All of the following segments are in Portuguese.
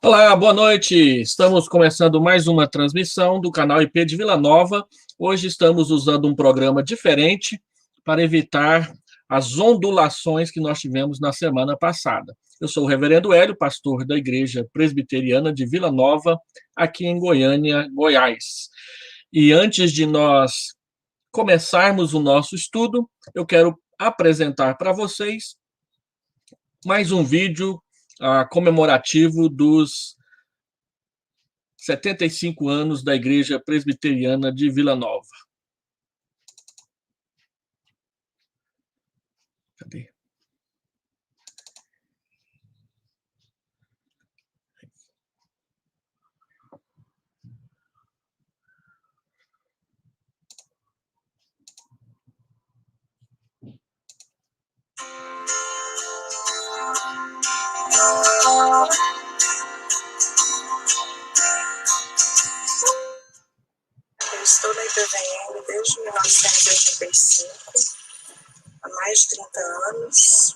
Olá, boa noite. Estamos começando mais uma transmissão do canal IP de Vila Nova. Hoje estamos usando um programa diferente para evitar as ondulações que nós tivemos na semana passada. Eu sou o Reverendo Hélio, pastor da Igreja Presbiteriana de Vila Nova, aqui em Goiânia, Goiás. E antes de nós começarmos o nosso estudo, eu quero apresentar para vocês mais um vídeo comemorativo dos 75 anos da Igreja Presbiteriana de Vila Nova. Cadê? Eu estou na IPVM desde 1985, há mais de 30 anos,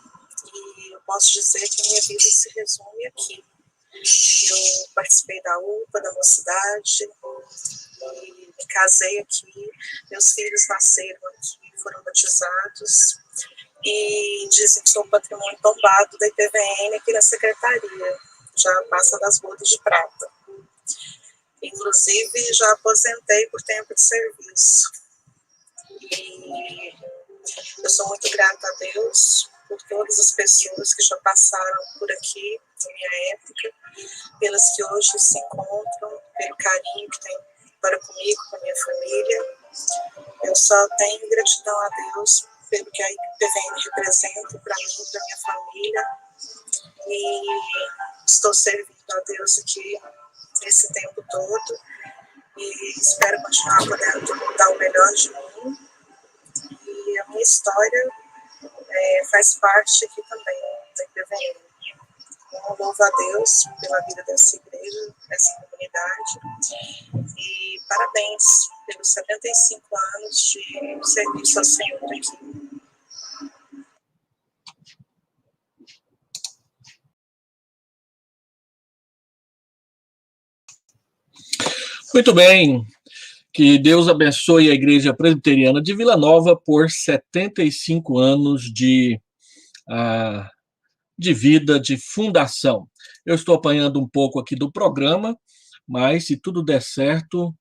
e eu posso dizer que minha vida se resume aqui. Eu participei da UPA, da mocidade, e me casei aqui, meus filhos nasceram aqui, foram batizados, e dizem que sou patrimônio tombado da IPVM aqui na secretaria, já passa das bodas de prata. Inclusive, já aposentei por tempo de serviço. E eu sou muito grata a Deus por todas as pessoas que já passaram por aqui, na minha época, pelas que hoje se encontram, pelo carinho que tem para comigo, com a minha família. Eu só tenho gratidão a Deus pelo que a IPVM representa para mim, para minha família. E estou servindo a Deus aqui esse tempo todo e espero continuar podendo dar o melhor de mim. E a minha história faz parte aqui também da IPVM. Eu louvo a Deus pela vida dessa igreja, dessa comunidade, e parabéns pelos 75 anos de serviço ao Senhor aqui. Muito bem. Que Deus abençoe a Igreja Presbiteriana de Vila Nova por 75 anos de vida, de fundação. Eu estou apanhando um pouco aqui do programa, mas se tudo der certo,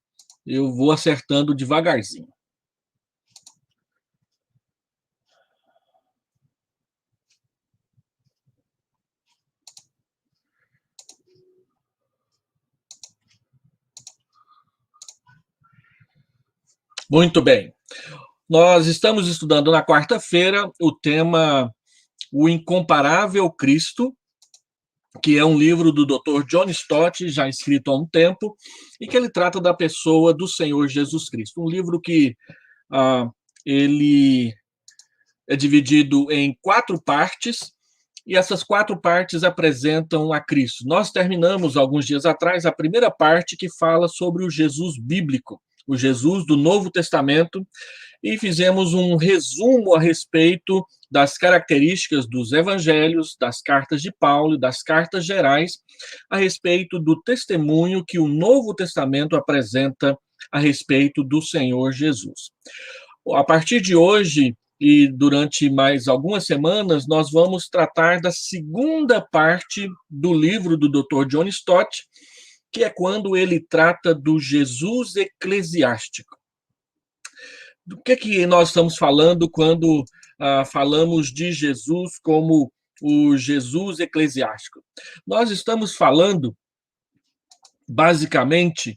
eu vou acertando devagarzinho. Muito bem. Nós estamos estudando na quarta-feira o tema O Incomparável Cristo, que é um livro do Dr. John Stott, já escrito há um tempo, e que ele trata da pessoa do Senhor Jesus Cristo. Um livro que ele é dividido em 4 partes, e essas 4 partes apresentam a Cristo. Nós terminamos, alguns dias atrás, a primeira parte, que fala sobre o Jesus bíblico, o Jesus do Novo Testamento, e fizemos um resumo a respeito das características dos evangelhos, das cartas de Paulo, das cartas gerais, a respeito do testemunho que o Novo Testamento apresenta a respeito do Senhor Jesus. A partir de hoje e durante mais algumas semanas, nós vamos tratar da segunda parte do livro do Dr. John Stott, que é quando ele trata do Jesus eclesiástico. Do que nós estamos falando quando falamos de Jesus como o Jesus eclesiástico? Nós estamos falando, basicamente,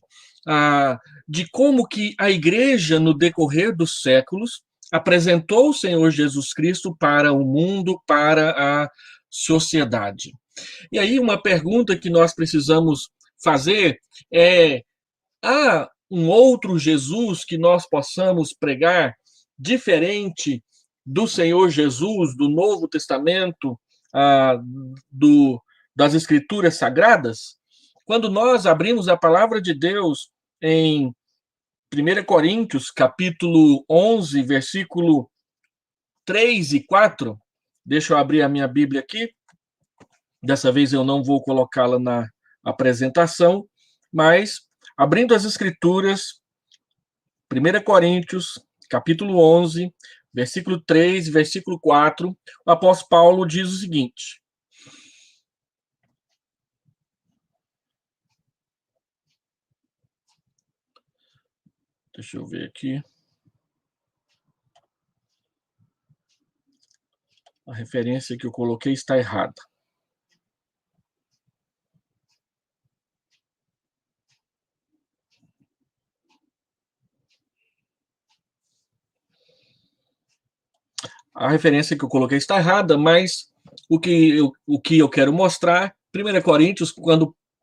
de como que a igreja, no decorrer dos séculos, apresentou o Senhor Jesus Cristo para o mundo, para a sociedade. E aí uma pergunta que nós precisamos fazer é: há um outro Jesus que nós possamos pregar diferente do Senhor Jesus, do Novo Testamento, das Escrituras Sagradas? Quando nós abrimos a palavra de Deus em 1 Coríntios, capítulo 11, versículo 3 e 4, deixa eu abrir a minha Bíblia aqui, dessa vez eu não vou colocá-la apresentação, mas abrindo as Escrituras, 1 Coríntios, capítulo 11, versículo 3, versículo 4, o apóstolo Paulo diz o seguinte: deixa eu ver aqui. A referência que eu coloquei está errada. A referência que eu coloquei está errada, mas o que eu quero mostrar, 1 Coríntios,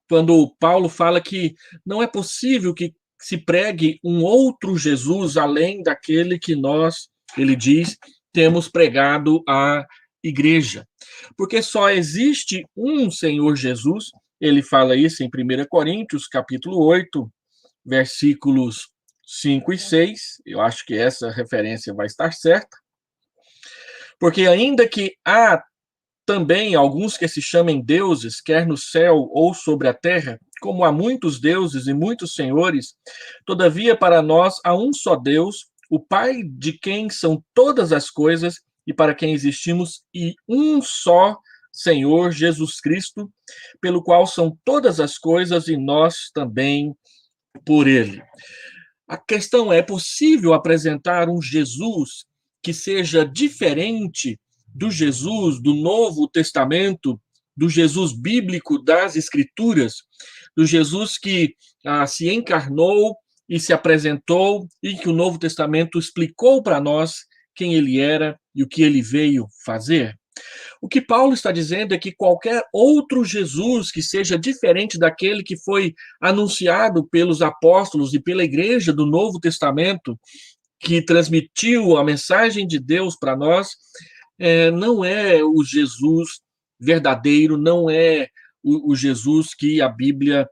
quando Paulo fala que não é possível que se pregue um outro Jesus além daquele que nós, ele diz, temos pregado à igreja. Porque só existe um Senhor Jesus, ele fala isso em 1 Coríntios, capítulo 8, versículos 5 e 6, eu acho que essa referência vai estar certa, porque ainda que há também alguns que se chamem deuses, quer no céu ou sobre a terra, como há muitos deuses e muitos senhores, todavia para nós há um só Deus, o Pai de quem são todas as coisas e para quem existimos, e um só Senhor Jesus Cristo, pelo qual são todas as coisas e nós também por ele. A questão é possível apresentar um Jesus que seja diferente do Jesus do Novo Testamento, do Jesus bíblico das Escrituras, do Jesus que se encarnou e se apresentou e que o Novo Testamento explicou para nós quem ele era e o que ele veio fazer? O que Paulo está dizendo é que qualquer outro Jesus que seja diferente daquele que foi anunciado pelos apóstolos e pela igreja do Novo Testamento, que transmitiu a mensagem de Deus para nós, não é o Jesus verdadeiro, não é o Jesus que a Bíblia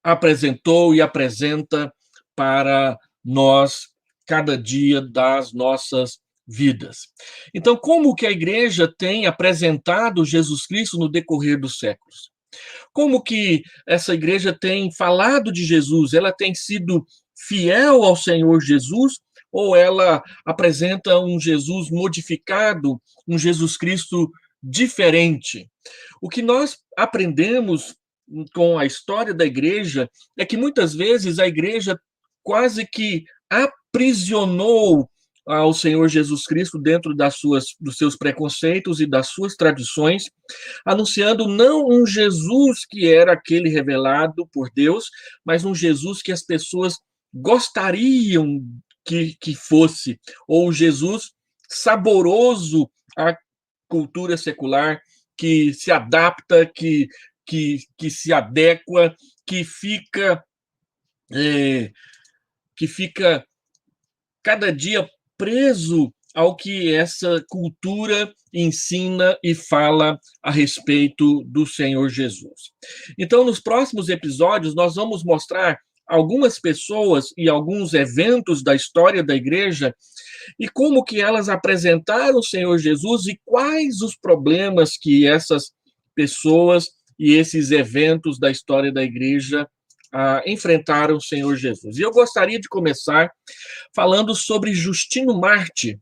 apresentou e apresenta para nós cada dia das nossas vidas. Então, como que a igreja tem apresentado Jesus Cristo no decorrer dos séculos? Como que essa igreja tem falado de Jesus? Ela tem sido fiel ao Senhor Jesus ou ela apresenta um Jesus modificado, um Jesus Cristo diferente? O que nós aprendemos com a história da igreja é que muitas vezes a igreja quase que aprisionou ao Senhor Jesus Cristo dentro dos seus preconceitos e das suas tradições, anunciando não um Jesus que era aquele revelado por Deus, mas um Jesus que as pessoas gostariam que fosse, ou Jesus saboroso à cultura secular, que se adapta, que se adequa, que fica cada dia preso ao que essa cultura ensina e fala a respeito do Senhor Jesus. Então, nos próximos episódios, nós vamos mostrar algumas pessoas e alguns eventos da história da igreja e como que elas apresentaram o Senhor Jesus e quais os problemas que essas pessoas e esses eventos da história da igreja enfrentaram o Senhor Jesus. E eu gostaria de começar falando sobre Justino Marte.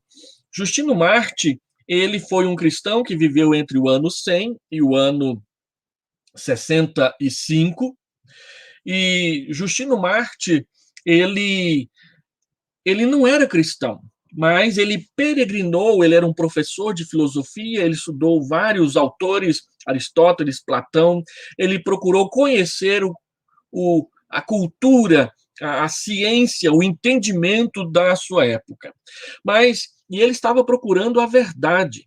Justino Marte, ele foi um cristão que viveu entre o ano 100 e o ano 65. E Justino Marte, ele não era cristão, mas ele peregrinou, ele era um professor de filosofia, ele estudou vários autores, Aristóteles, Platão, ele procurou conhecer a cultura, a ciência, o entendimento da sua época. E ele estava procurando a verdade.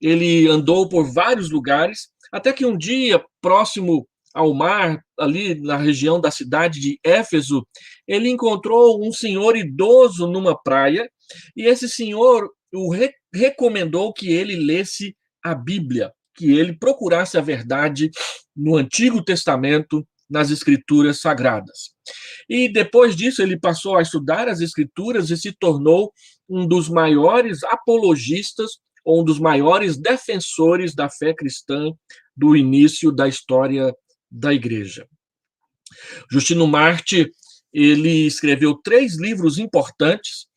Ele andou por vários lugares, até que um dia, próximo ao mar, ali na região da cidade de Éfeso, ele encontrou um senhor idoso numa praia, e esse senhor o recomendou que ele lesse a Bíblia, que ele procurasse a verdade no Antigo Testamento, nas Escrituras Sagradas. E depois disso, ele passou a estudar as Escrituras e se tornou um dos maiores apologistas ou um dos maiores defensores da fé cristã do início da história da Igreja. Justino Marte, ele escreveu 3 livros importantes,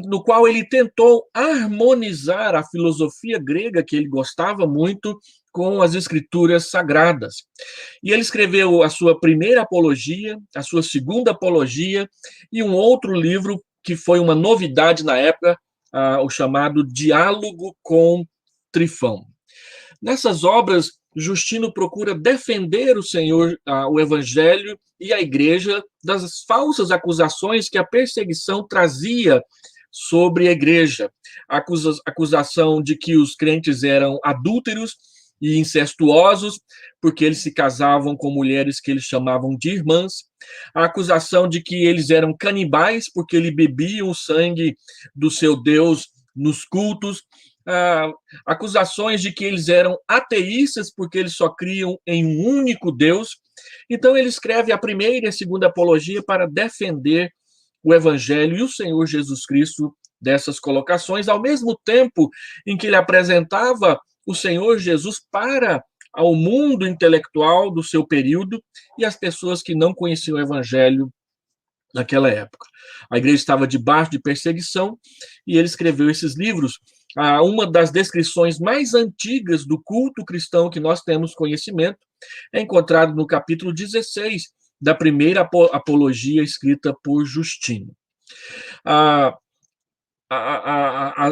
no qual ele tentou harmonizar a filosofia grega, que ele gostava muito, com as escrituras sagradas. E ele escreveu a sua primeira apologia, a sua segunda apologia, e um outro livro que foi uma novidade na época, o chamado Diálogo com Trifão. Nessas obras, Justino procura defender o Senhor, o Evangelho e a Igreja das falsas acusações que a perseguição trazia sobre a Igreja. A acusação de que os crentes eram adúlteros e incestuosos, porque eles se casavam com mulheres que eles chamavam de irmãs. A acusação de que eles eram canibais, porque eles bebiam o sangue do seu Deus nos cultos. Acusações de que eles eram ateístas porque eles só criam em um único Deus. Então ele escreve a primeira e a segunda apologia para defender o Evangelho e o Senhor Jesus Cristo dessas colocações, ao mesmo tempo em que ele apresentava o Senhor Jesus para ao mundo intelectual do seu período e as pessoas que não conheciam o Evangelho naquela época. A igreja estava debaixo de perseguição e ele escreveu esses livros. Uma das descrições mais antigas do culto cristão que nós temos conhecimento é encontrado no capítulo 16 da primeira apologia escrita por Justino.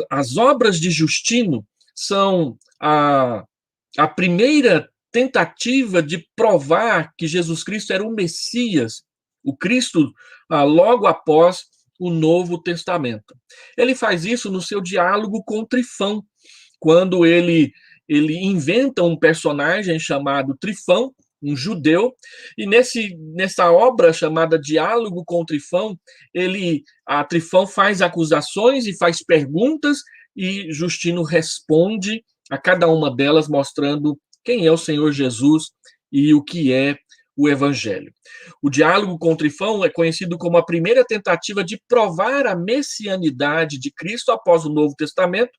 As obras de Justino são a primeira tentativa de provar que Jesus Cristo era o Messias, o Cristo logo após o Novo Testamento. Ele faz isso no seu diálogo com Trifão, quando ele inventa um personagem chamado Trifão, um judeu, e nessa obra chamada Diálogo com Trifão, Trifão faz acusações e faz perguntas, e Justino responde a cada uma delas, mostrando quem é o Senhor Jesus e o que é o Evangelho. O diálogo com Trifão é conhecido como a primeira tentativa de provar a messianidade de Cristo após o Novo Testamento,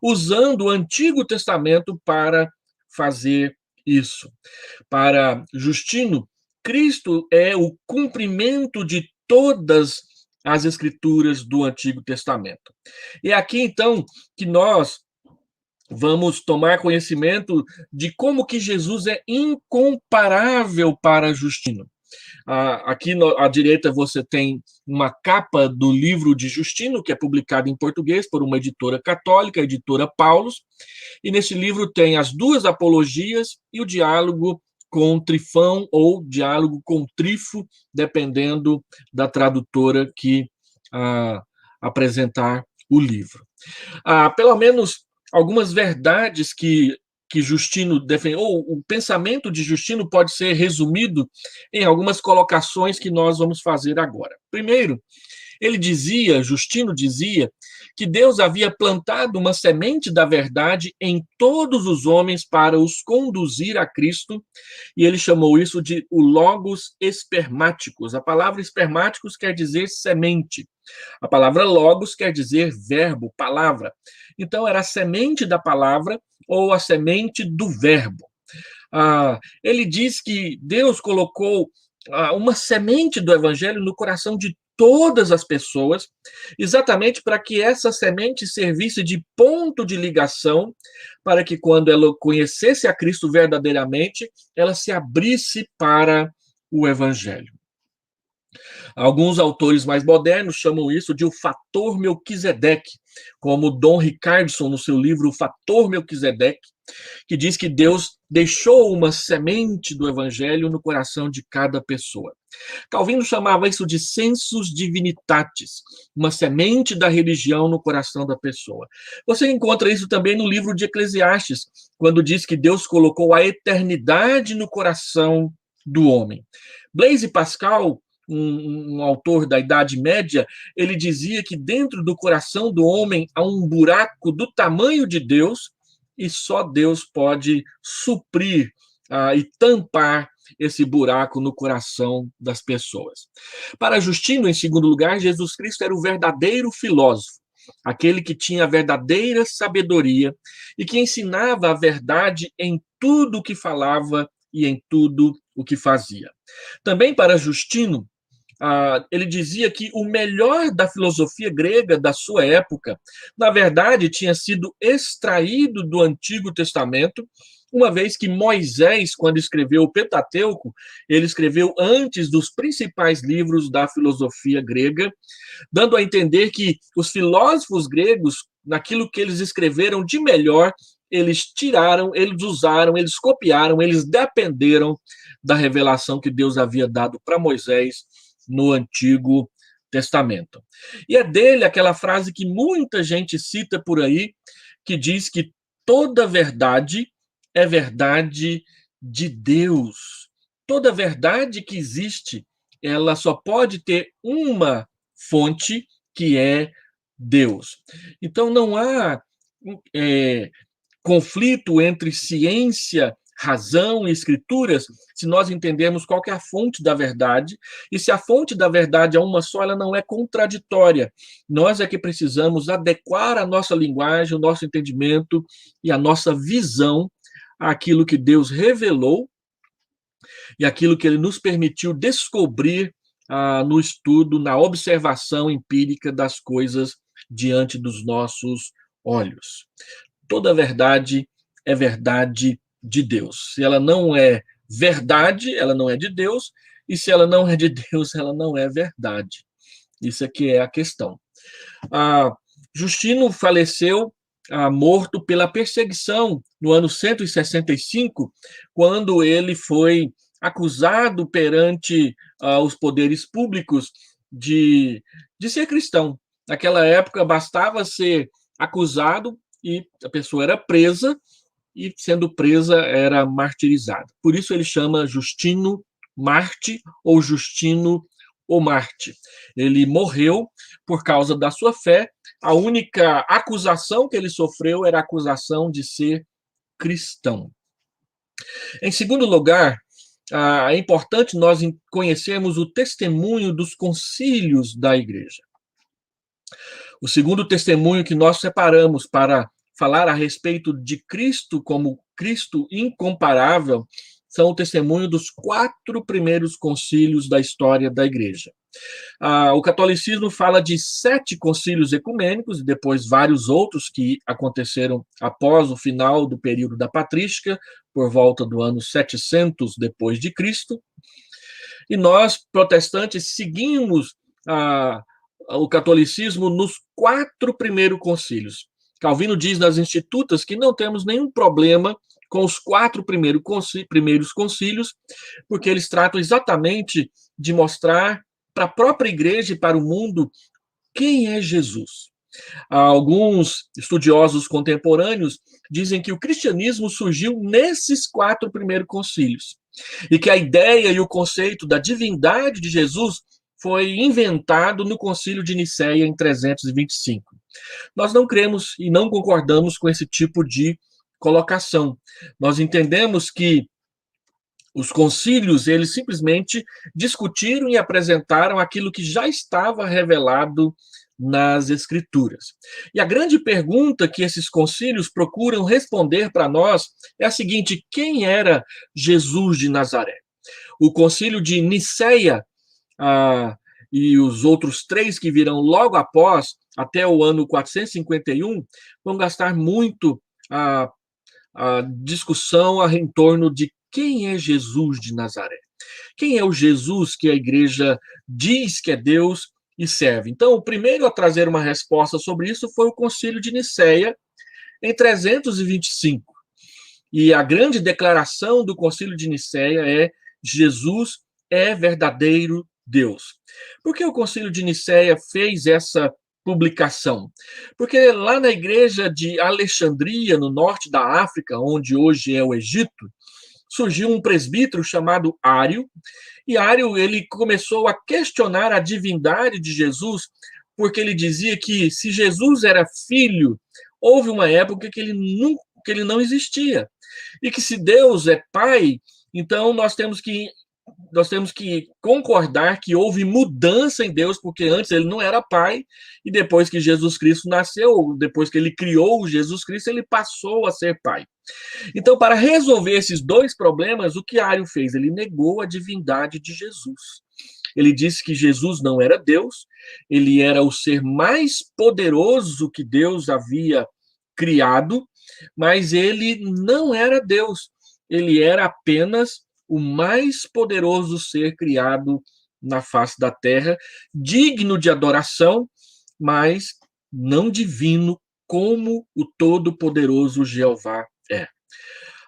usando o Antigo Testamento para fazer isso. Para Justino, Cristo é o cumprimento de todas as Escrituras do Antigo Testamento. E é aqui, então, que nós vamos tomar conhecimento de como que Jesus é incomparável para Justino. Aqui à direita você tem uma capa do livro de Justino, que é publicado em português por uma editora católica, a editora Paulus, e nesse livro tem as 2 apologias e o diálogo com Trifão ou diálogo com Trifo, dependendo da tradutora que apresentar o livro. Pelo menos algumas verdades que Justino defendeu, ou o pensamento de Justino pode ser resumido em algumas colocações que nós vamos fazer agora. Primeiro, Justino dizia que Deus havia plantado uma semente da verdade em todos os homens para os conduzir a Cristo, e ele chamou isso de o logos espermáticos. A palavra espermáticos quer dizer semente. A palavra logos quer dizer verbo, palavra. Então, era a semente da palavra ou a semente do verbo. Ele diz que Deus colocou uma semente do evangelho no coração de todas as pessoas, exatamente para que essa semente servisse de ponto de ligação, para que quando ela conhecesse a Cristo verdadeiramente, ela se abrisse para o evangelho. Alguns autores mais modernos chamam isso de o fator Melquisedeque, como Dom Richardson, no seu livro O Fator Melquisedeque, que diz que Deus deixou uma semente do evangelho no coração de cada pessoa. Calvino chamava isso de sensus divinitatis, uma semente da religião no coração da pessoa. Você encontra isso também no livro de Eclesiastes, quando diz que Deus colocou a eternidade no coração do homem. Blaise Pascal, um autor da Idade Média, ele dizia que dentro do coração do homem há um buraco do tamanho de Deus e só Deus pode suprir e tampar esse buraco no coração das pessoas. Para Justino, em segundo lugar, Jesus Cristo era o verdadeiro filósofo. aquele que tinha a verdadeira sabedoria e que ensinava a verdade em tudo o que falava e em tudo o que fazia. Também para Justino, ele dizia que o melhor da filosofia grega da sua época, na verdade, tinha sido extraído do Antigo Testamento, uma vez que Moisés, quando escreveu o Pentateuco, ele escreveu antes dos principais livros da filosofia grega, dando a entender que os filósofos gregos, naquilo que eles escreveram de melhor, eles tiraram, eles usaram, eles copiaram, eles dependeram da revelação que Deus havia dado para Moisés no Antigo Testamento. E é dele aquela frase que muita gente cita por aí, que diz que toda verdade é verdade de Deus. Toda verdade que existe, ela só pode ter uma fonte, que é Deus. Então não há conflito entre ciência, razão e escrituras, se nós entendemos qual que é a fonte da verdade, e se a fonte da verdade é uma só, ela não é contraditória. Nós é que precisamos adequar a nossa linguagem, o nosso entendimento e a nossa visão àquilo que Deus revelou e aquilo que ele nos permitiu descobrir no estudo, na observação empírica das coisas diante dos nossos olhos. Toda verdade é verdade de Deus. Se ela não é verdade, ela não é de Deus, e se ela não é de Deus, ela não é verdade. Isso aqui é a questão. Justino faleceu morto pela perseguição no ano 165, quando ele foi acusado perante os poderes públicos de ser cristão. Naquela época, bastava ser acusado e a pessoa era presa, e sendo presa era martirizada. Por isso ele chama Justino Marte ou Justino o Marte. Ele morreu por causa da sua fé. A única acusação que ele sofreu era a acusação de ser cristão. Em segundo lugar, é importante nós conhecermos o testemunho dos concílios da igreja. O segundo testemunho que nós separamos para falar a respeito de Cristo como Cristo incomparável são o testemunho dos 4 primeiros concílios da história da igreja. O catolicismo fala de 7 concílios ecumênicos e depois vários outros que aconteceram após o final do período da patrística, por volta do ano 700 depois de Cristo. E nós, protestantes, seguimos o catolicismo nos 4 primeiros concílios. Calvino diz nas Institutas que não temos nenhum problema com os 4 primeiros concílios, porque eles tratam exatamente de mostrar para a própria igreja e para o mundo quem é Jesus. Alguns estudiosos contemporâneos dizem que o cristianismo surgiu nesses 4 primeiros concílios, e que a ideia e o conceito da divindade de Jesus foi inventado no Concílio de Nicéia em 325. Nós não cremos e não concordamos com esse tipo de colocação. Nós entendemos que os concílios, eles simplesmente discutiram e apresentaram aquilo que já estava revelado nas Escrituras. E a grande pergunta que esses concílios procuram responder para nós é a seguinte: quem era Jesus de Nazaré? O concílio de Nicéia e os outros 3 que virão logo após, até o ano 451, vão gastar muito a discussão em torno de quem é Jesus de Nazaré. Quem é o Jesus que a igreja diz que é Deus e serve? Então, o primeiro a trazer uma resposta sobre isso foi o Concílio de Nicéia, em 325. E a grande declaração do Concílio de Nicéia é: Jesus é verdadeiro Deus. Por que o Concílio de Nicéia fez essa publicação? Porque lá na igreja de Alexandria, no norte da África, onde hoje é o Egito, surgiu um presbítero chamado Ário, e Ário ele começou a questionar a divindade de Jesus, porque ele dizia que se Jesus era filho, houve uma época que ele não existia, e que se Deus é pai, então nós temos que nós temos que concordar que houve mudança em Deus, porque antes ele não era pai, e depois que Jesus Cristo nasceu, depois que ele criou Jesus Cristo, ele passou a ser pai. Então, para resolver esses dois problemas, o que Ario fez? Ele negou a divindade de Jesus. Ele disse que Jesus não era Deus, ele era o ser mais poderoso que Deus havia criado, mas ele não era Deus. Ele era apenas o mais poderoso ser criado na face da terra, digno de adoração, mas não divino como o todo-poderoso Jeová é.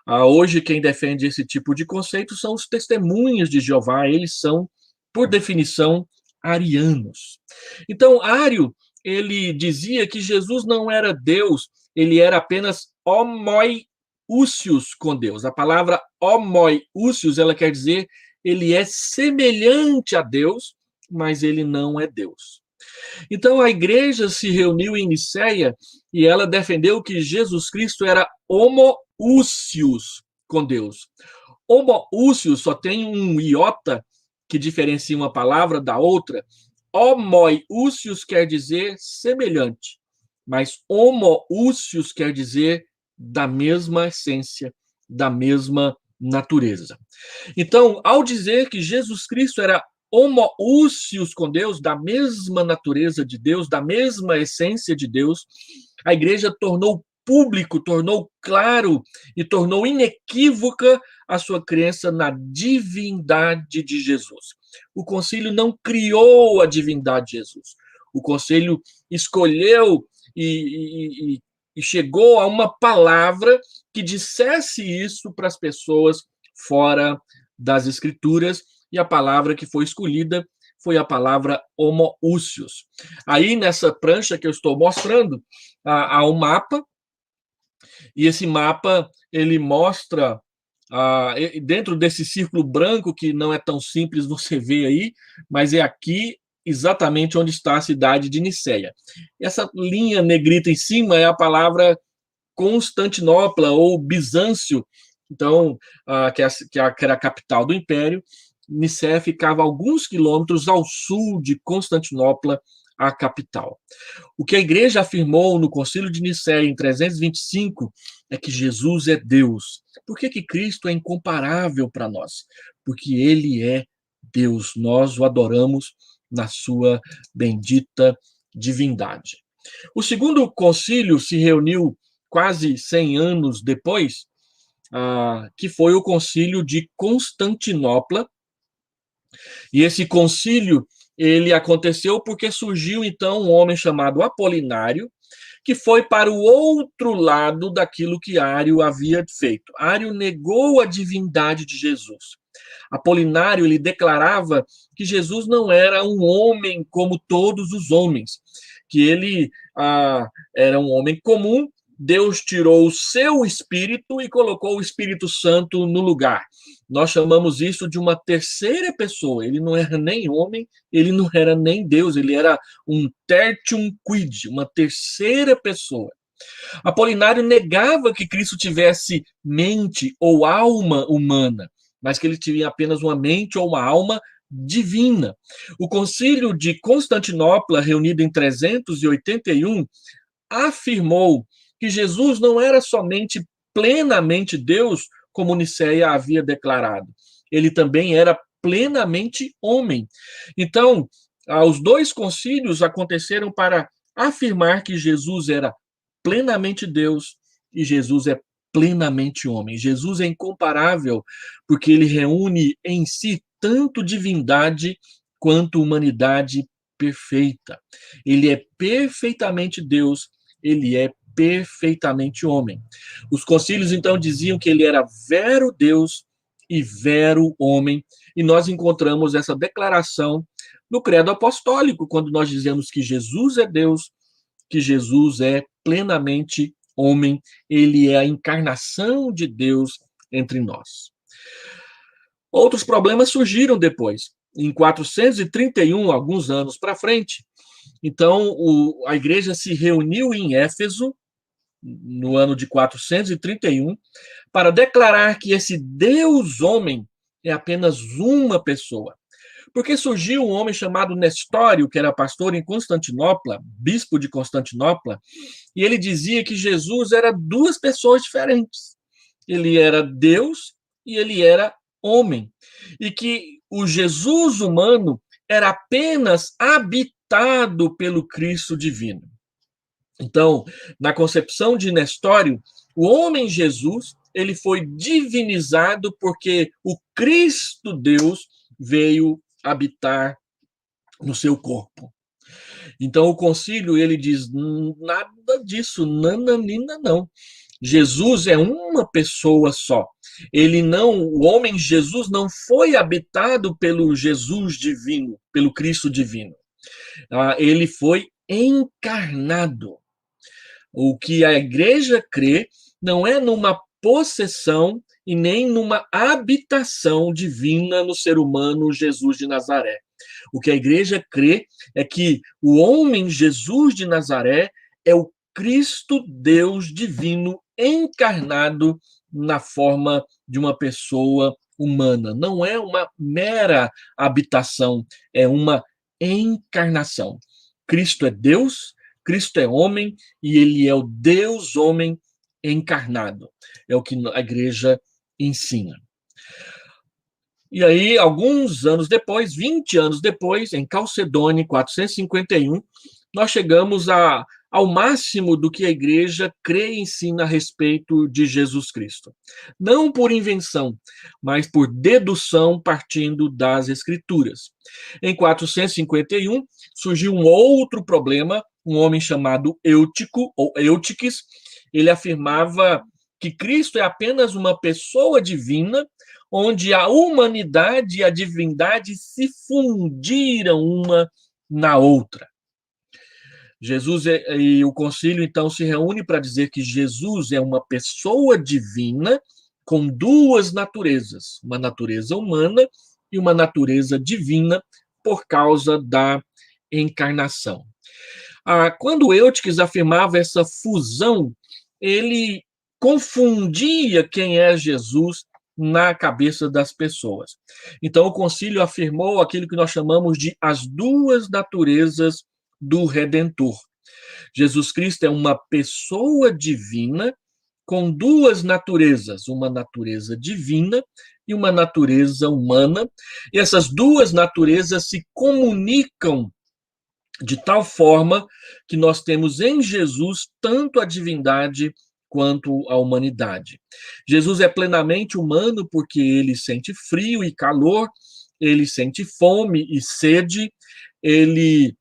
Hoje, quem defende esse tipo de conceito são os testemunhas de Jeová, eles são, por definição, arianos. Então, Ário, ele dizia que Jesus não era Deus, ele era apenas homoiúsios com Deus. A palavra homoiúsios, ela quer dizer, ele é semelhante a Deus, mas ele não é Deus. Então, a igreja se reuniu em Nicéia e ela defendeu que Jesus Cristo era homoúsios com Deus. Homoúsios só tem um iota que diferencia uma palavra da outra. Homoiúsios quer dizer semelhante, mas homoúsios quer dizer da mesma essência, da mesma natureza. Então, ao dizer que Jesus Cristo era homoúsios com Deus, da mesma natureza de Deus, da mesma essência de Deus, a igreja tornou público, tornou claro e tornou inequívoca a sua crença na divindade de Jesus. O concílio não criou a divindade de Jesus. O concílio escolheu e chegou a uma palavra que dissesse isso para as pessoas fora das Escrituras, e a palavra que foi escolhida foi a palavra homoúsios. Aí, nessa prancha que eu estou mostrando, há um mapa, e esse mapa, ele mostra, dentro desse círculo branco, que não é tão simples você ver aí, mas é aqui exatamente onde está a cidade de Nicéia. Essa linha negrita em cima é a palavra Constantinopla, ou Bizâncio, então, que era a capital do Império. Nicéia ficava alguns quilômetros ao sul de Constantinopla, a capital. O que a igreja afirmou no Concílio de Nicéia, em 325, é que Jesus é Deus. Por que Cristo é incomparável para nós? Porque ele é Deus. Nós o adoramos na sua bendita divindade. O segundo concílio se reuniu quase 100 anos depois, que foi o Concílio de Constantinopla. E esse concílio, ele aconteceu porque surgiu, então, um homem chamado Apolinário, que foi para o outro lado daquilo que Ário havia feito. Ário negou a divindade de Jesus. Apolinário, ele declarava que Jesus não era um homem como todos os homens, que ele era um homem comum. Deus tirou o seu espírito e colocou o Espírito Santo no lugar. Nós chamamos isso de uma terceira pessoa. Ele não era nem homem, ele não era nem Deus, ele era um tertium quid, uma terceira pessoa. Apolinário negava que Cristo tivesse mente ou alma humana, mas que ele tinha apenas uma mente ou uma alma divina. O Concílio de Constantinopla, reunido em 381, afirmou que Jesus não era somente plenamente Deus, como Nicéia havia declarado. Ele também era plenamente homem. Então, os dois concílios aconteceram para afirmar que Jesus era plenamente Deus e Jesus é plenamente homem. Jesus é incomparável porque ele reúne em si tanto divindade quanto humanidade perfeita. Ele é perfeitamente Deus, ele é perfeitamente homem. Os concílios, então, diziam que ele era vero Deus e vero homem, e nós encontramos essa declaração no credo apostólico, quando nós dizemos que Jesus é Deus, que Jesus é plenamente homem, ele é a encarnação de Deus entre nós. Outros problemas surgiram depois. Em 431, alguns anos para frente, então a igreja se reuniu em Éfeso, no ano de 431, para declarar que esse Deus homem é apenas uma pessoa. Porque surgiu um homem chamado Nestório, que era pastor em Constantinopla, bispo de Constantinopla, e ele dizia que Jesus era duas pessoas diferentes. Ele era Deus e ele era homem. E que o Jesus humano era apenas habitado pelo Cristo divino. Então, na concepção de Nestório, o homem Jesus, ele foi divinizado porque o Cristo Deus veio habitar no seu corpo. Então o concílio ele diz nada disso, nananina não. Jesus é uma pessoa só. Ele não, o homem Jesus não foi habitado pelo Jesus divino, pelo Cristo divino. Ele foi encarnado. O que a igreja crê não é numa possessão e nem numa habitação divina no ser humano Jesus de Nazaré. O que a igreja crê é que o homem Jesus de Nazaré é o Cristo Deus divino encarnado na forma de uma pessoa humana. Não é uma mera habitação, é uma encarnação. Cristo é Deus, Cristo é homem e ele é o Deus homem encarnado. É o que a igreja ensina. E aí, alguns anos depois, 20 anos depois, em Calcedônia, 451, nós chegamos ao máximo do que a igreja crê e ensina a respeito de Jesus Cristo. Não por invenção, mas por dedução partindo das Escrituras. Em 451, surgiu um outro problema, um homem chamado Eutico, ou Eutiques. Ele afirmava que Cristo é apenas uma pessoa divina, onde a humanidade e a divindade se fundiram uma na outra. Jesus e o concílio, então, se reúne para dizer que Jesus é uma pessoa divina com duas naturezas, uma natureza humana e uma natureza divina por causa da encarnação. Quando Eutiques afirmava essa fusão, ele confundia quem é Jesus na cabeça das pessoas. Então, o concílio afirmou aquilo que nós chamamos de as duas naturezas do Redentor. Jesus Cristo é uma pessoa divina com duas naturezas, uma natureza divina e uma natureza humana, e essas duas naturezas se comunicam de tal forma que nós temos em Jesus tanto a divindade quanto a humanidade. Jesus é plenamente humano porque ele sente frio e calor, ele sente fome e sede, ele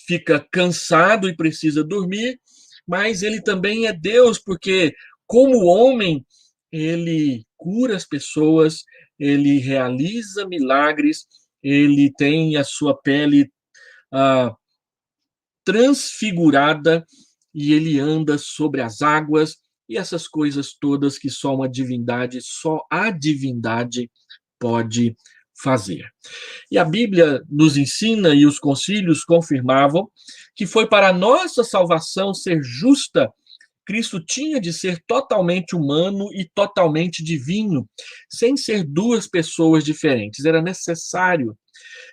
fica cansado e precisa dormir, mas ele também é Deus porque, como homem, ele cura as pessoas, ele realiza milagres, ele tem a sua pele transfigurada e ele anda sobre as águas e essas coisas todas que só uma divindade, só a divindade pode fazer. E a Bíblia nos ensina e os concílios confirmavam que foi para a nossa salvação ser justa, Cristo tinha de ser totalmente humano e totalmente divino, sem ser duas pessoas diferentes. Era necessário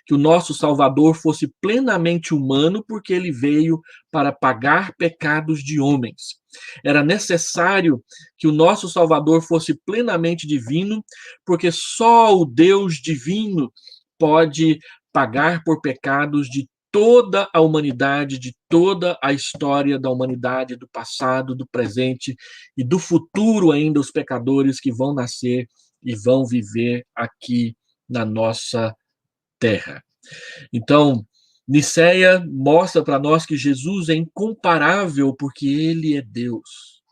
que o nosso Salvador fosse plenamente humano, porque ele veio para pagar pecados de homens. Era necessário que o nosso Salvador fosse plenamente divino, porque só o Deus divino pode pagar por pecados de toda a humanidade, de toda a história da humanidade, do passado, do presente e do futuro ainda, os pecadores que vão nascer e vão viver aqui na nossa terra. Então, Nicéia mostra para nós que Jesus é incomparável porque ele é Deus.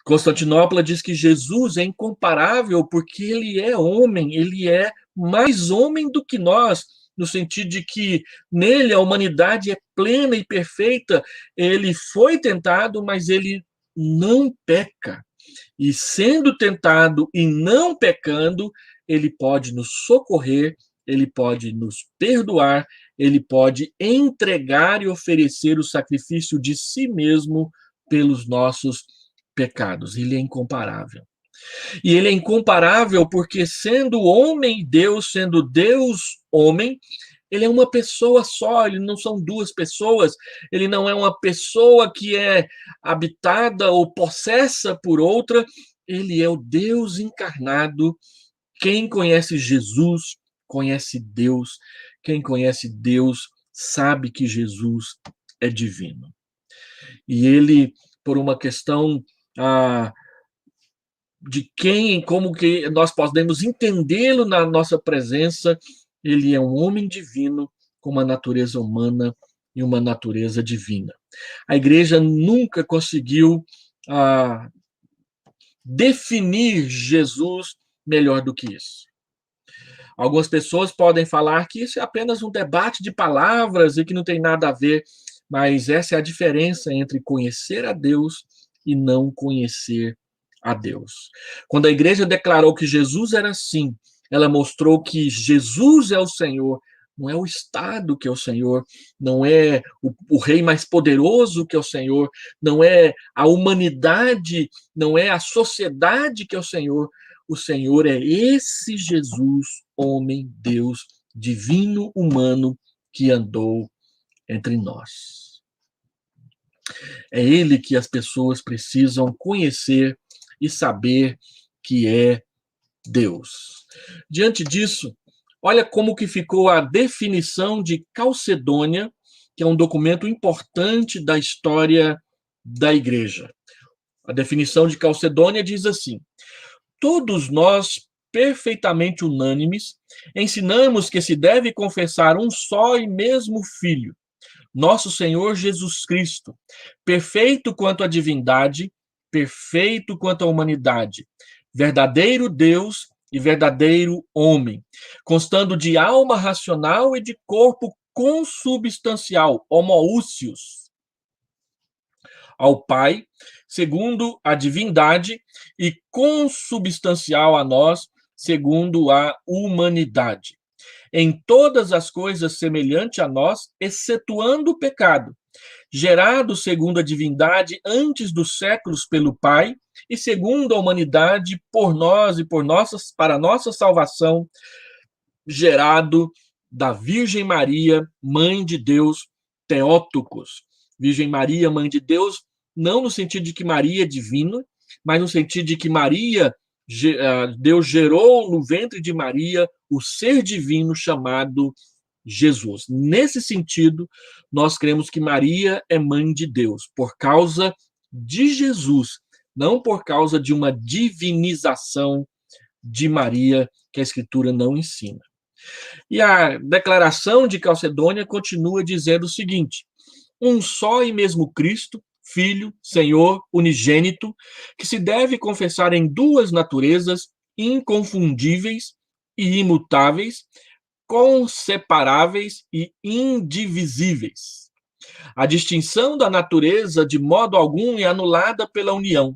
Constantinopla diz que Jesus é incomparável porque ele é homem, ele é mais homem do que nós, no sentido de que nele a humanidade é plena e perfeita. Ele foi tentado, mas ele não peca. E sendo tentado e não pecando, ele pode nos socorrer, ele pode nos perdoar, ele pode entregar e oferecer o sacrifício de si mesmo pelos nossos pecados. Ele é incomparável. E ele é incomparável porque, sendo homem Deus, sendo Deus homem, ele é uma pessoa só, ele não são duas pessoas, ele não é uma pessoa que é habitada ou possessa por outra, ele é o Deus encarnado. Quem conhece Jesus, conhece Deus. Quem conhece Deus, sabe que Jesus é divino. E ele, por uma questão de quem, como que nós podemos entendê-lo na nossa presença, ele é um homem divino com uma natureza humana e uma natureza divina. A igreja nunca conseguiu definir Jesus melhor do que isso. Algumas pessoas podem falar que isso é apenas um debate de palavras e que não tem nada a ver, mas essa é a diferença entre conhecer a Deus e não conhecer a Deus. Quando a igreja declarou que Jesus era assim, ela mostrou que Jesus é o Senhor, não é o Estado que é o Senhor, não é o rei mais poderoso que é o Senhor, não é a humanidade, não é a sociedade que é o Senhor é esse Jesus, homem, Deus, divino, humano, que andou entre nós. É ele que as pessoas precisam conhecer e saber que é Deus. Diante disso, olha como que ficou a definição de Calcedônia, que é um documento importante da história da igreja. A definição de Calcedônia diz assim: todos nós, perfeitamente unânimes, ensinamos que se deve confessar um só e mesmo Filho, nosso Senhor Jesus Cristo, perfeito quanto à divindade, perfeito quanto à humanidade, verdadeiro Deus e verdadeiro homem, constando de alma racional e de corpo consubstancial, homoúcios, ao Pai, segundo a divindade, e consubstancial a nós, segundo a humanidade. Em todas as coisas semelhante a nós, excetuando o pecado, gerado segundo a divindade antes dos séculos pelo Pai, e segundo a humanidade por nós e para nossa salvação, gerado da Virgem Maria, Mãe de Deus, Theotokos. Virgem Maria, Mãe de Deus, não no sentido de que Maria é divina, mas no sentido de que Deus gerou no ventre de Maria o ser divino chamado Jesus. Nesse sentido, nós cremos que Maria é mãe de Deus, por causa de Jesus, não por causa de uma divinização de Maria, que a Escritura não ensina. E a declaração de Calcedônia continua dizendo o seguinte: um só e mesmo Cristo, Filho, Senhor, unigênito, que se deve confessar em duas naturezas inconfundíveis e imutáveis, conseparáveis e indivisíveis. A distinção da natureza, de modo algum, é anulada pela união,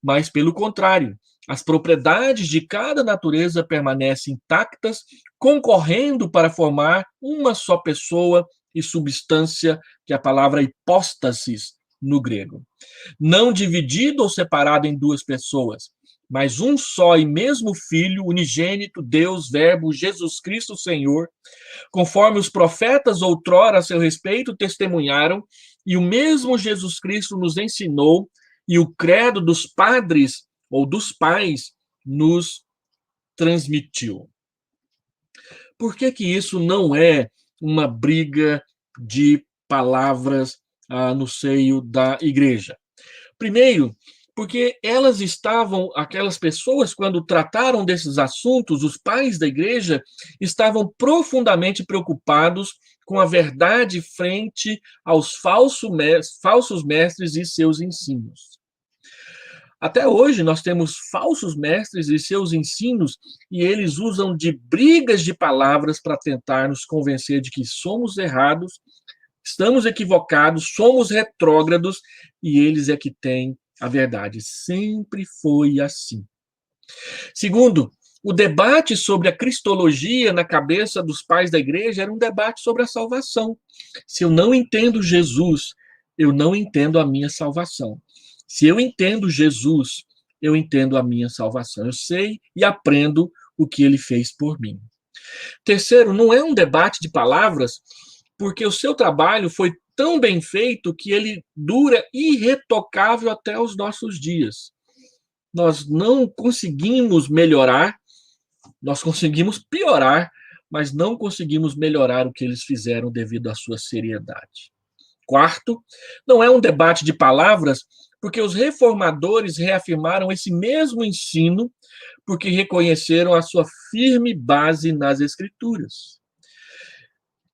mas, pelo contrário, as propriedades de cada natureza permanecem intactas, concorrendo para formar uma só pessoa e substância, que é a palavra hipóstasis no grego. Não dividido ou separado em duas pessoas, mas um só e mesmo Filho, unigênito, Deus, Verbo, Jesus Cristo, Senhor, conforme os profetas outrora a seu respeito testemunharam, e o mesmo Jesus Cristo nos ensinou, e o credo dos padres ou dos pais nos transmitiu. Por que que isso não é uma briga de palavras no seio da igreja? Primeiro, porque aquelas pessoas, quando trataram desses assuntos, os pais da igreja, estavam profundamente preocupados com a verdade frente aos falsos mestres e seus ensinos. Até hoje nós temos falsos mestres e seus ensinos, e eles usam de brigas de palavras para tentar nos convencer de que somos errados, estamos equivocados, somos retrógrados, e eles é que têm a verdade. Sempre foi assim. Segundo, o debate sobre a cristologia na cabeça dos pais da igreja era um debate sobre a salvação. Se eu não entendo Jesus, eu não entendo a minha salvação. Se eu entendo Jesus, eu entendo a minha salvação. Eu sei e aprendo o que ele fez por mim. Terceiro, não é um debate de palavras, porque o seu trabalho foi tão bem feito que ele dura irretocável até os nossos dias. Nós não conseguimos melhorar, nós conseguimos piorar, mas não conseguimos melhorar o que eles fizeram devido à sua seriedade. Quarto, não é um debate de palavras, porque os reformadores reafirmaram esse mesmo ensino, porque reconheceram a sua firme base nas Escrituras.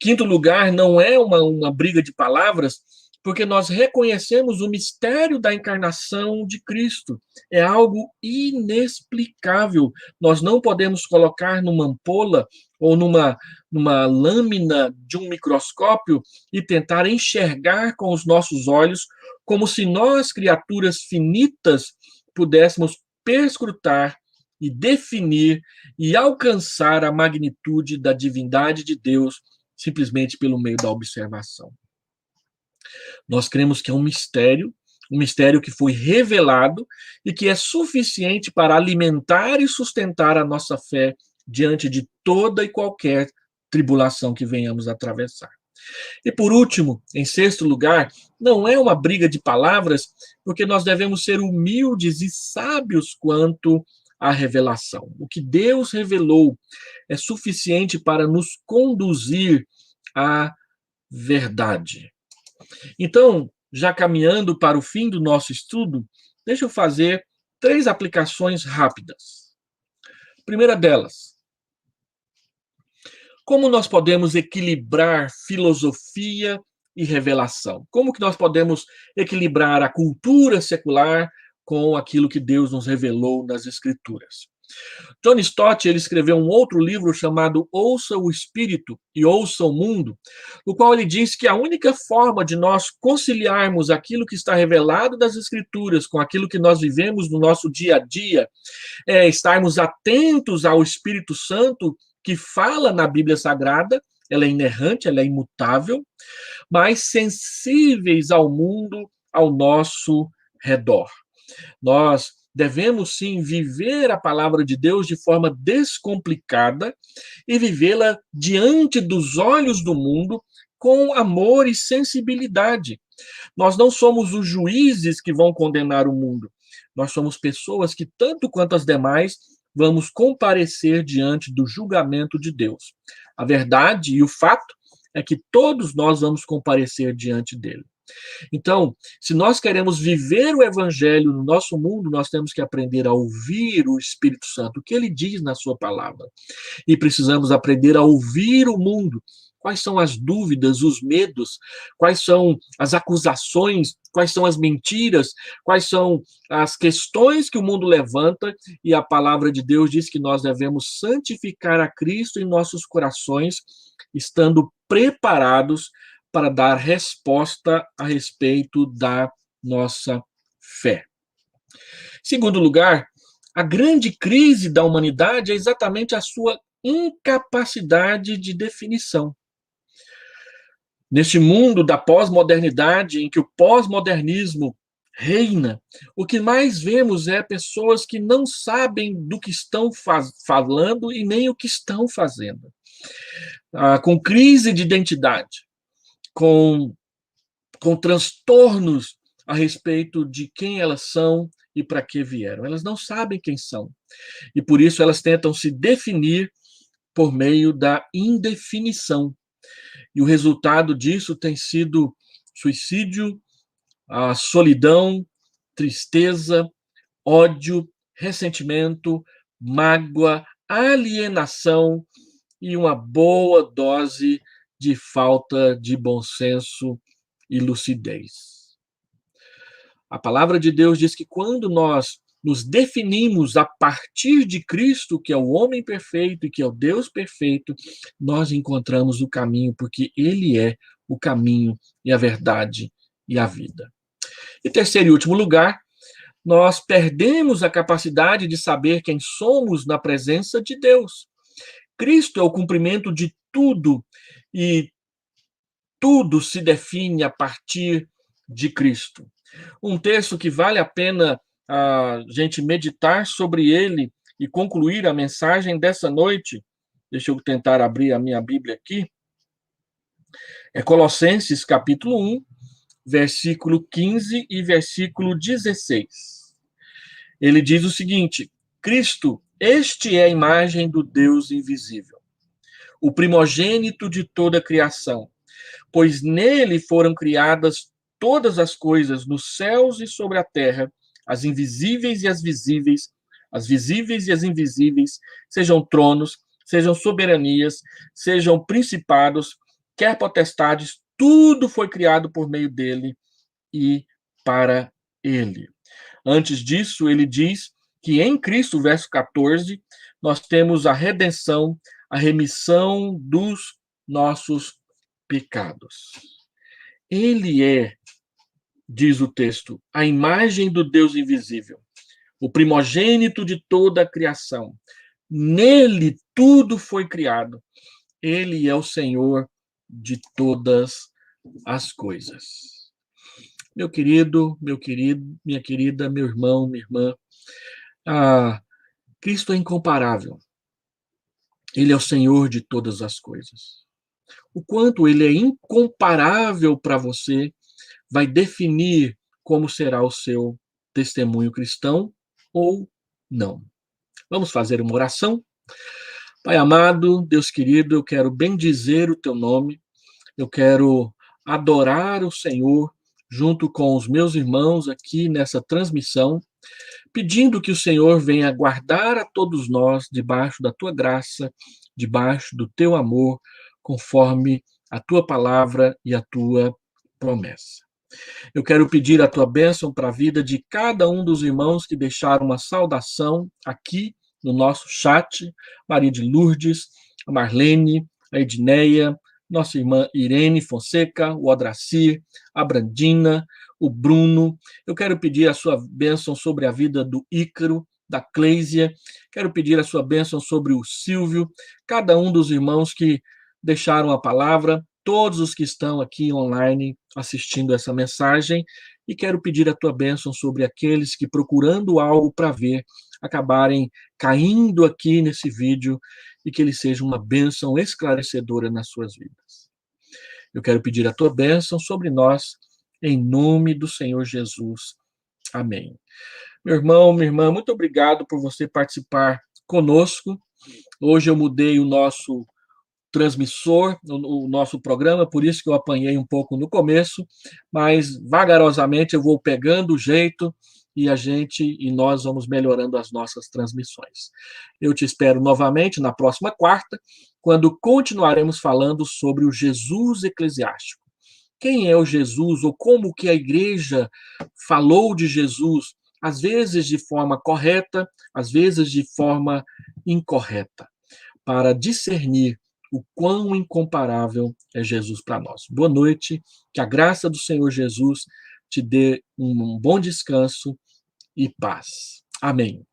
Quinto lugar, não é uma briga de palavras, porque nós reconhecemos o mistério da encarnação de Cristo. É algo inexplicável. Nós não podemos colocar numa ampola ou numa lâmina de um microscópio e tentar enxergar com os nossos olhos, como se nós, criaturas finitas, pudéssemos perscrutar e definir e alcançar a magnitude da divindade de Deus simplesmente pelo meio da observação. Nós cremos que é um mistério que foi revelado e que é suficiente para alimentar e sustentar a nossa fé diante de toda e qualquer tribulação que venhamos a atravessar. E por último, em sexto lugar, não é uma briga de palavras, porque nós devemos ser humildes e sábios quanto à revelação. O que Deus revelou é suficiente para nos conduzir à verdade. Então, já caminhando para o fim do nosso estudo, deixa eu fazer 3 aplicações rápidas. Primeira delas, como nós podemos equilibrar filosofia e revelação? Como que nós podemos equilibrar a cultura secular com aquilo que Deus nos revelou nas Escrituras? John Stott, ele escreveu um outro livro chamado Ouça o Espírito e Ouça o Mundo, no qual ele diz que a única forma de nós conciliarmos aquilo que está revelado das Escrituras com aquilo que nós vivemos no nosso dia a dia é estarmos atentos ao Espírito Santo que fala na Bíblia Sagrada. Ela é inerrante, ela é imutável, mas sensíveis ao mundo ao nosso redor. Nós devemos sim viver a palavra de Deus de forma descomplicada e vivê-la diante dos olhos do mundo com amor e sensibilidade. Nós não somos os juízes que vão condenar o mundo. Nós somos pessoas que, tanto quanto as demais, vamos comparecer diante do julgamento de Deus. A verdade e o fato é que todos nós vamos comparecer diante dele. Então, se nós queremos viver o evangelho no nosso mundo, nós temos que aprender a ouvir o Espírito Santo, o que ele diz na sua palavra. E precisamos aprender a ouvir o mundo. Quais são as dúvidas, os medos, quais são as acusações, quais são as mentiras, quais são as questões que o mundo levanta, e a palavra de Deus diz que nós devemos santificar a Cristo em nossos corações, estando preparados para dar resposta a respeito da nossa fé. Segundo lugar, a grande crise da humanidade é exatamente a sua incapacidade de definição. Neste mundo da pós-modernidade, em que o pós-modernismo reina, o que mais vemos é pessoas que não sabem do que estão falando e nem o que estão fazendo. Com crise de identidade, com transtornos a respeito de quem elas são e para que vieram. Elas não sabem quem são. E por isso elas tentam se definir por meio da indefinição. E o resultado disso tem sido suicídio, a solidão, tristeza, ódio, ressentimento, mágoa, alienação e uma boa dose de falta de bom senso e lucidez. A palavra de Deus diz que quando nós nos definimos a partir de Cristo, que é o homem perfeito e que é o Deus perfeito, nós encontramos o caminho, porque ele é o caminho e a verdade e a vida. E terceiro e último lugar, nós perdemos a capacidade de saber quem somos na presença de Deus. Cristo é o cumprimento de tudo, e tudo se define a partir de Cristo. Um texto que vale a pena a gente meditar sobre ele e concluir a mensagem dessa noite, deixa eu tentar abrir a minha Bíblia aqui, é Colossenses capítulo 1, versículo 15 e versículo 16. Ele diz o seguinte: Cristo, este é a imagem do Deus invisível, o primogênito de toda a criação, pois nele foram criadas todas as coisas nos céus e sobre a terra, as invisíveis e as visíveis, as visíveis e as invisíveis, sejam tronos, sejam soberanias, sejam principados, quer potestades, tudo foi criado por meio dele e para ele. Antes disso, ele diz que em Cristo, verso 14, nós temos a redenção, a remissão dos nossos pecados. Ele é, diz o texto, a imagem do Deus invisível, o primogênito de toda a criação. Nele tudo foi criado. Ele é o Senhor de todas as coisas. Meu querido, minha querida, meu irmão, minha irmã, Cristo é incomparável. Ele é o Senhor de todas as coisas. O quanto ele é incomparável para você vai definir como será o seu testemunho cristão ou não. Vamos fazer uma oração? Pai amado, Deus querido, eu quero bendizer o teu nome, eu quero adorar o Senhor junto com os meus irmãos aqui nessa transmissão, pedindo que o Senhor venha guardar a todos nós debaixo da tua graça, debaixo do teu amor, conforme a tua palavra e a tua promessa. Eu quero pedir a tua bênção para a vida de cada um dos irmãos que deixaram uma saudação aqui no nosso chat, Maria de Lourdes, a Marlene, a Edneia, nossa irmã Irene Fonseca, o Odracir, a Brandina, o Bruno. Eu quero pedir a sua bênção sobre a vida do Ícaro, da Cléisia. Quero pedir a sua bênção sobre o Silvio, cada um dos irmãos que deixaram a palavra, todos os que estão aqui online assistindo essa mensagem, e quero pedir a tua bênção sobre aqueles que, procurando algo para ver, acabarem caindo aqui nesse vídeo e que ele seja uma bênção esclarecedora nas suas vidas. Eu quero pedir a tua bênção sobre nós, em nome do Senhor Jesus. Amém. Meu irmão, minha irmã, muito obrigado por você participar conosco. Hoje eu mudei o nosso transmissor, o nosso programa, por isso que eu apanhei um pouco no começo, mas vagarosamente eu vou pegando o jeito e nós vamos melhorando as nossas transmissões. Eu te espero novamente na próxima quarta, quando continuaremos falando sobre o Jesus eclesiástico. Quem é o Jesus, ou como que a igreja falou de Jesus, às vezes de forma correta, às vezes de forma incorreta, para discernir o quão incomparável é Jesus para nós. Boa noite, que a graça do Senhor Jesus te dê um bom descanso e paz. Amém.